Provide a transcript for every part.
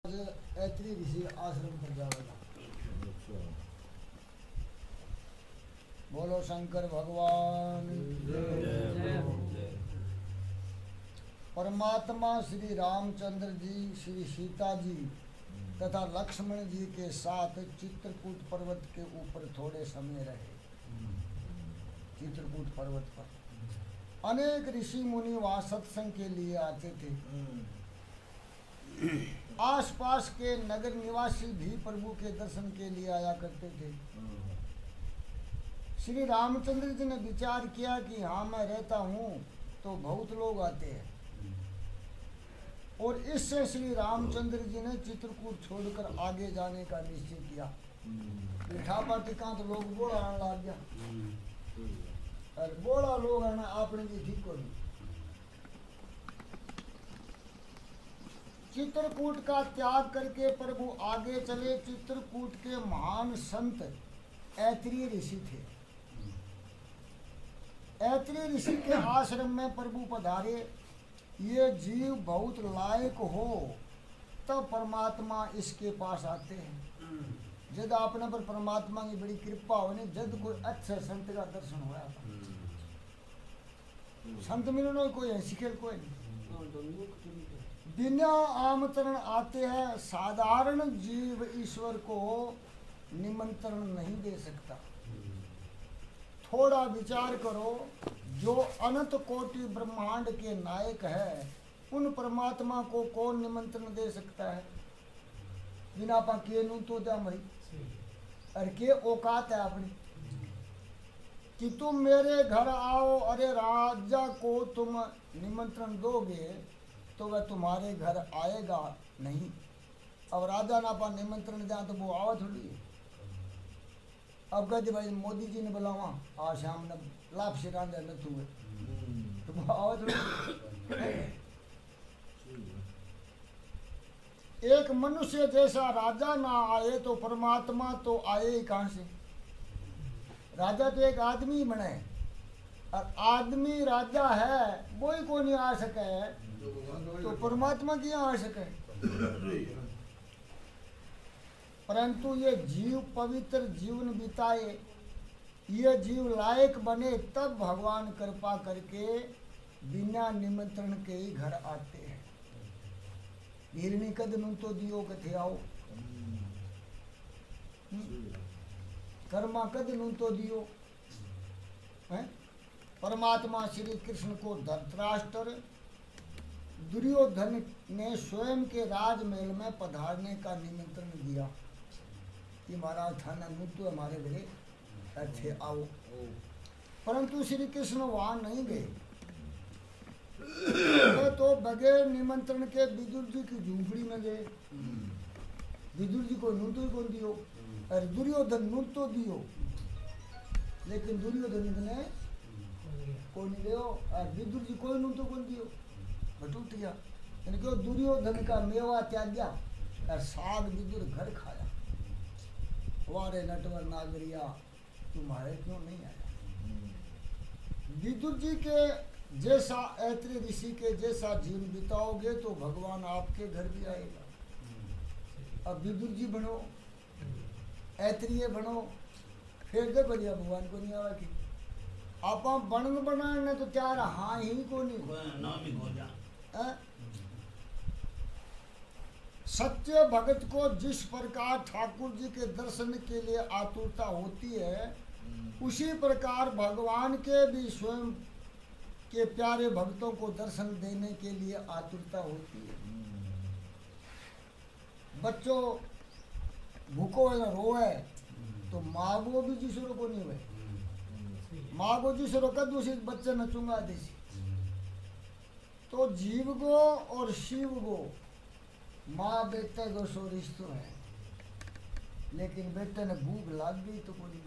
ऐत्री ऋषि आश्रम पर जाएगा। बोलो शंकर भगवान परमात्मा श्री रामचंद्र जी, श्री सीता जी तथा लक्ष्मण जी के साथ चित्रकूट पर्वत के ऊपर थोड़े समय रहे। चित्रकूट पर्वत पर अनेक ऋषि मुनि वहाँ सत्संग के लिए आते थे। आसपास के नगर निवासी भी प्रभु के दर्शन के लिए आया करते थे। श्री रामचंद्र जी ने विचार किया कि हाँ मैं रहता हूँ तो बहुत लोग आते हैं, और इससे श्री रामचंद्र जी ने चित्रकूट छोड़कर आगे जाने का निश्चय किया। लिठापा टिका तो लोग बोला आने लग गया, और बोला लोग आना आपने भी ठीक को नहीं। चित्रकूट का त्याग करके प्रभु आगे चले। चित्रकूट के महान संत ऐत्री ऋषि थे। ऐत्री ऋषि के आश्रम में प्रभु पधारे। ये जीव बहुत लायक हो तब परमात्मा इसके पास आते हैं। जब आपने पर परमात्मा की बड़ी कृपा होने, जब कोई अच्छे संत का दर्शन हुआ था। संत मिलने कोई है, शिखेल कोई नहीं। बिना आमंत्रण आते हैं। साधारण जीव ईश्वर को निमंत्रण नहीं दे सकता। थोड़ा विचार करो, जो अनंत कोटि ब्रह्मांड के नायक है, उन परमात्मा को कौन निमंत्रण दे सकता है? बिना पा के नू तो जा मरी, और के औकात है अपनी कि तुम मेरे घर आओ। अरे राजा को तुम निमंत्रण दोगे तो वह तुम्हारे घर आएगा नहीं। अब राजा ना पा निमंत्रण दिया तो वो आवा थोड़ी है। अब कहते भाई मोदी जी ने बुलावा, आज शाम ने लाभ से रांधे न हुए तो वो आवा थोड़ी। एक मनुष्य जैसा राजा ना आए तो परमात्मा तो आए ही कहाँ से? राजा तो एक आदमी बने, और आदमी राजा है वो ही को नहीं आ सके तो परमात्मा की आ सके। परंतु ये जीव पवित्र जीवन बिताए, ये जीव लायक बने, तब भगवान कृपा करके बिना निमंत्रण के ही घर आते हैं। हिरणी कद नू तो दियो कथे आओ, कर्मा कद नू तो दियो है? परमात्मा श्री कृष्ण को धृतराष्ट्र दुर्योधन ने स्वयं के राजमहल में पधारने का निमंत्रण दिया कि महाराज थाना नुतु हमारे घरे अच्छे आओ। परंतु श्री कृष्ण वहां नहीं गए। तो बगैर निमंत्रण के विदुर जी की झूंपड़ी में गए। विदुर जी को नुतु ही कौन दियो, और दुर्योधन नुतो दियो, लेकिन दुर्योधन ने कौन दियो, और विदुर जी कोई नुतो कौन दियो। बटूट गया, क्यों दुर्योधन का मेवा त्याग्या और साग विदुर घर खाया। वारे नटवर नागरिया तुम्हारे क्यों नहीं आया? विदुर जी के जैसा ऐत्री ऋषि के जैसा जीवन बिताओगे तो भगवान आपके घर भी आएगा। अब विदुर जी बनो, ऐत्रीय बनो, फिर दे बढ़िया भगवान को नहीं आवा कि आप बनन बनाने तो त्यार हाँ ही को नहीं। सच्चे भगत को जिस प्रकार ठाकुर जी के दर्शन के लिए आतुरता होती है, उसी प्रकार भगवान के भी स्वयं के प्यारे भक्तों को दर्शन देने के लिए आतुरता होती है। बच्चों भूखो है रोए तो माँ वो भी जिसरो को नहीं हुए, माँ को जिसरो कद उसी बच्चे नचूंगा देसी। तो जीव गो और शिव गो माँ बेटे को सो रिश्तो है, लेकिन बेटे ने भूख लाग गई तो कोई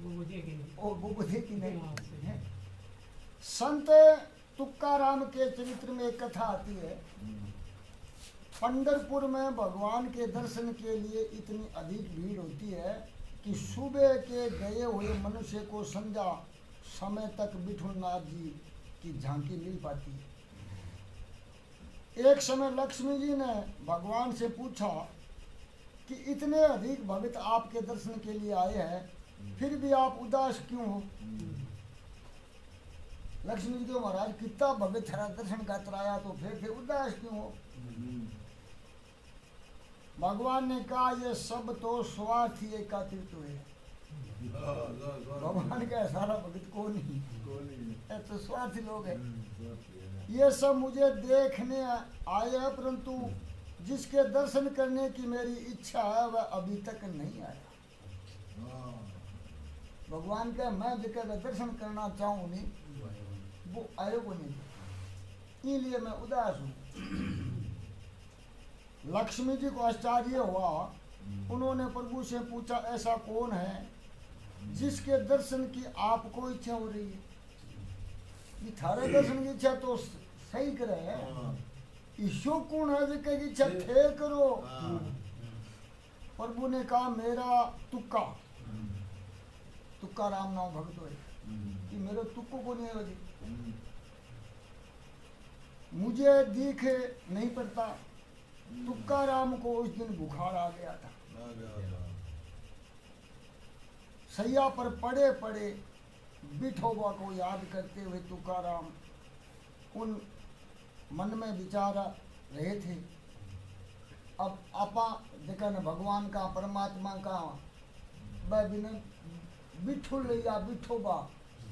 वो देखी नहीं है। संत तुकाराम के चरित्र में एक कथा आती है। पंढरपुर में भगवान के दर्शन के लिए इतनी अधिक भीड़ होती है कि सुबह के गए हुए मनुष्य को संध्या समय तक विठुलनाथ जी की झांकी मिल पाती है। एक समय लक्ष्मी जी ने भगवान से पूछा कि इतने अधिक भक्त आपके दर्शन के लिए आए हैं, फिर भी आप उदास क्यों हो? लक्ष्मी जी को महाराज कितना भगत हरा दर्शन का आया तो फिर उदास क्यों हो? भगवान ने कहा ये सब तो स्वार्थी एकत्रित हुए। भगवान का सारा भगत को नहीं, तो स्वार्थी लोग हैं। ये सब मुझे देखने आए हैं, परंतु जिसके दर्शन करने की मेरी इच्छा है वह अभी तक नहीं आया। भगवान का मैं जगह दर्शन करना चाहूँ नहीं, वो आयो को नहीं, इसलिए मैं उदास हूँ। लक्ष्मी जी को आश्चर्य हुआ। उन्होंने प्रभु से पूछा ऐसा कौन है जिसके दर्शन की आपको इच्छा हो रही है? ये थारे दर्शन की इच्छा तो सही करे है, ईशो कौन है जिसकी इच्छा थे करो? प्रभु ने कहा मेरा तुक्का राम नाम भक्त हो, कि मेरे तुक्को को नहीं है, मुझे दिख नहीं पड़ता। तुक्का राम को उस दिन बुखार आ गया था। सैया पर पड़े पड़े विठोबा को याद करते हुए तुक्का राम उन मन में विचार रहे थे। अब आपा देखा न भगवान का परमात्मा का बिना विठुल या विठोबा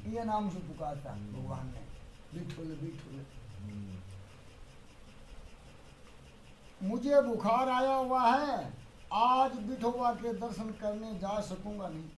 ये नाम से पुकारता भगवान ने, विठुल विठुल। मुझे बुखार आया हुआ है, आज विठोबा के दर्शन करने जा सकूंगा नहीं।